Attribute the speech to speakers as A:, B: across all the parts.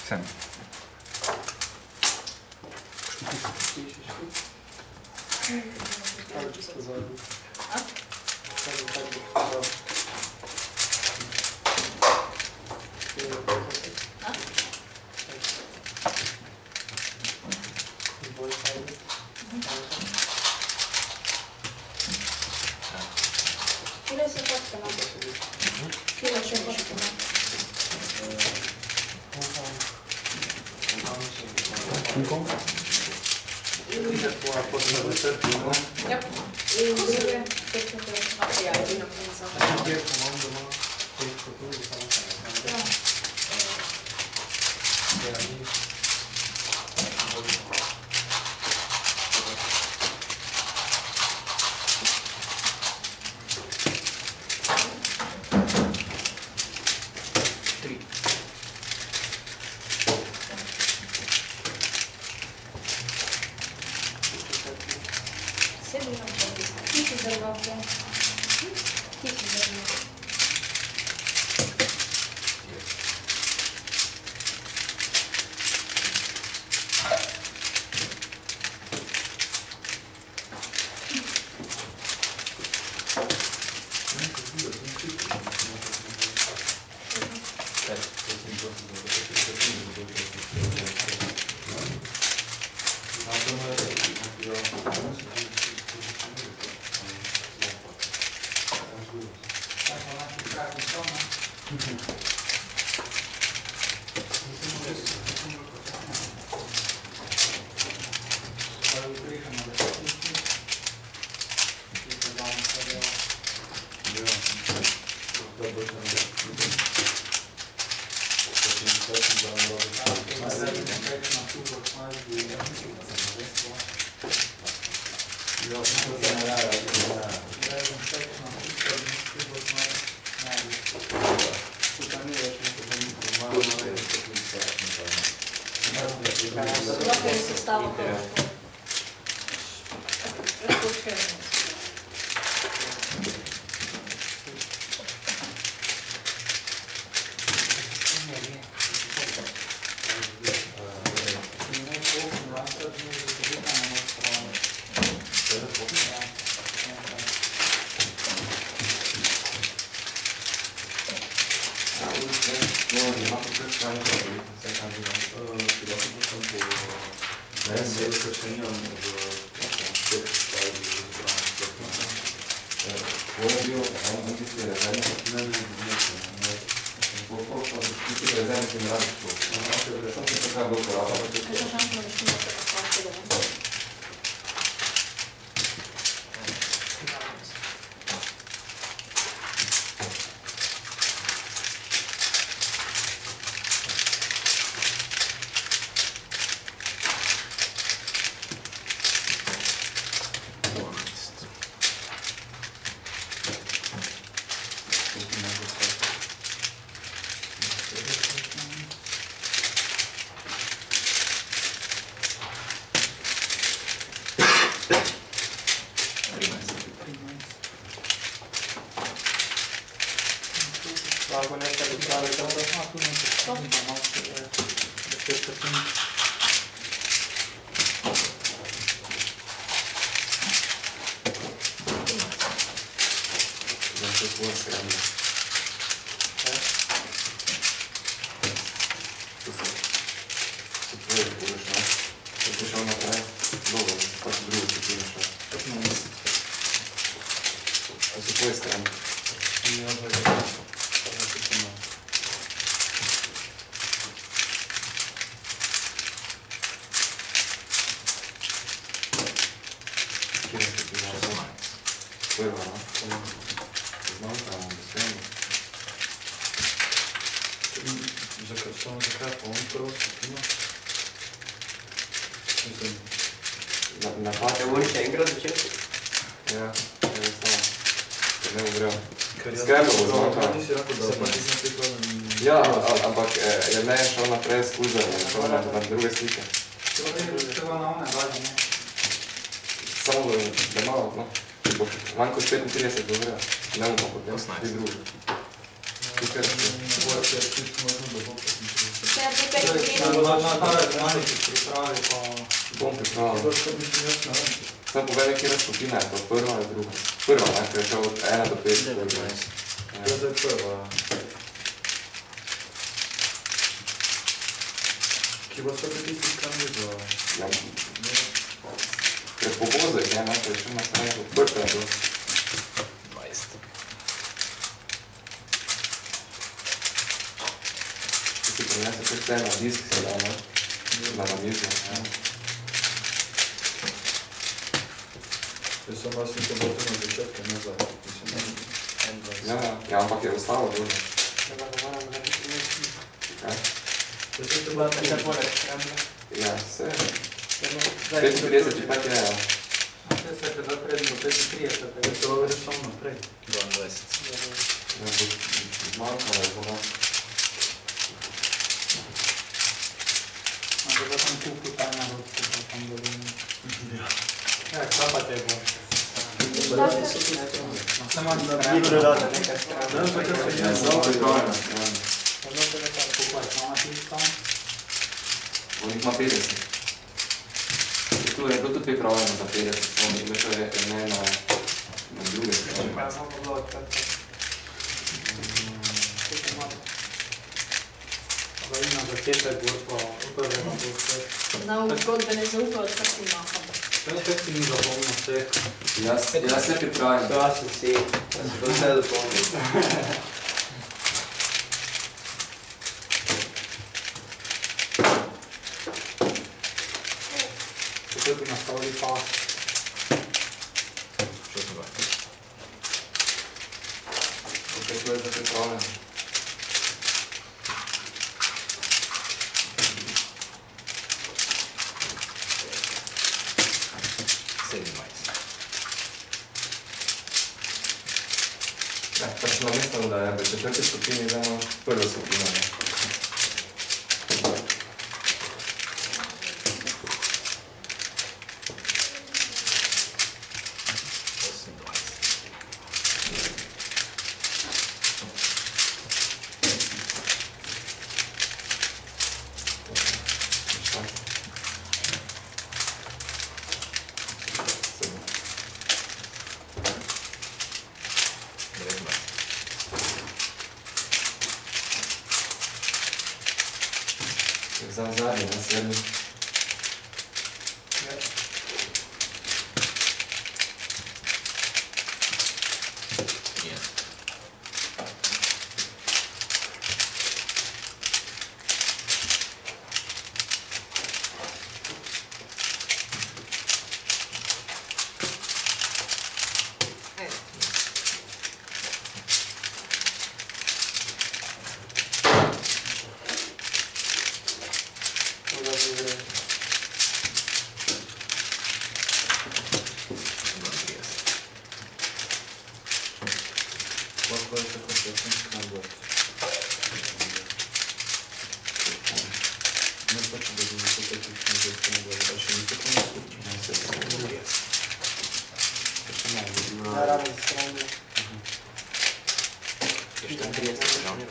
A: Sem.
B: Kje se hočete nam? Kje se hočete nam?
C: Nikom?
B: Ja. In druge, tehnike, materijali na konca.
A: Tukaj je
C: Mogoče je čisto možno, da bo
B: Še nekaj
C: Na
B: pogledov.
C: manjki pripravi pa...
A: bom pripravil.
C: To što mislim jaz ne vem.
A: Zdaj povedi, kjera skupina je to, prva ali druga? Prva, ne, ker je šel od 1 do 5.
C: 19. To je zdaj prva, ja. Ki bo vse tisti skrbi za...
A: Ja, ker povozek je, ne, ker je še naprej odprta je to.
D: 20.
A: Si prinese kar te na disk se da, ne? Na mizo, ja.
C: Jaz sem vas nekaj bolj na začetke, ne za...
A: Ja, ampak je ostalo dobro. Kaj? Ja, vse. 35 je tak je, ja.
C: Je to vedeti samo naprej.
D: 22.
A: Ja, bo zmanjkalo je za nas. Ja, zelo pripravljeno. On jih ima 50. Tu je bilo tudi pripravljeno za 50, samo ima še ne na druge strani.
B: Na zgodbe ne zaupajo, kar si maham.
A: Jaz se pripravim.
C: Kako bi nastavili pas?
D: 26.
A: Tukaj tu je za pripravljeno. Ja, pač namestno, da je v četvrti skupini zdajmo prva skupina, ne? Zadnji, na sedmi.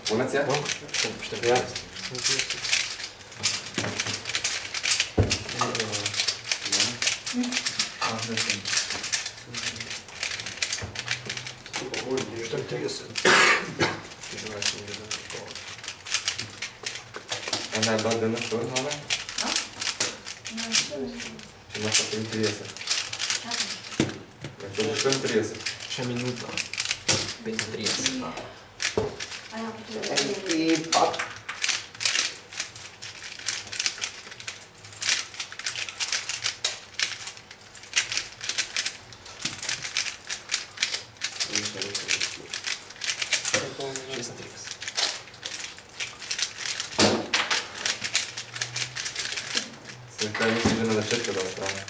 A: Konec je?
D: Ja.
A: Ena je bila dena štorna, ne? Če imaš pa 35. Ja, to je 34.
D: Še minuta. 35.
A: Se kaj mislim, že na začetku da ostane.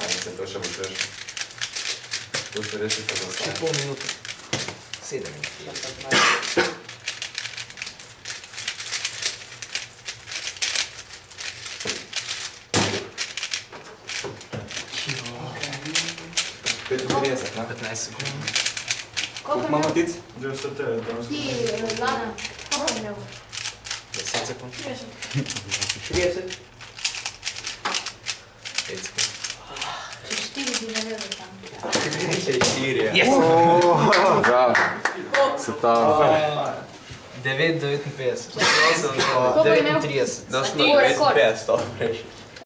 A: Ali se to še boš rešil. To še reši pa da
D: Še
A: ostane.
D: pol minute. 7 minut.
A: Okay. 35, ne?
D: 15 sekund.
B: Koliko
A: imamo
B: imel?
A: tic?
C: 99, danes.
B: Ti, Lana, koliko je imel?
D: 10 sekund.
B: 30.
D: 30. 5 sekund.
B: Če 4 bi naredil tam.
D: 4, ja.
B: Yes!
A: Bravo. Se ta...
D: 9,59.
B: Koliko je imel?
D: 39.
B: Da smo 59,
D: to veš.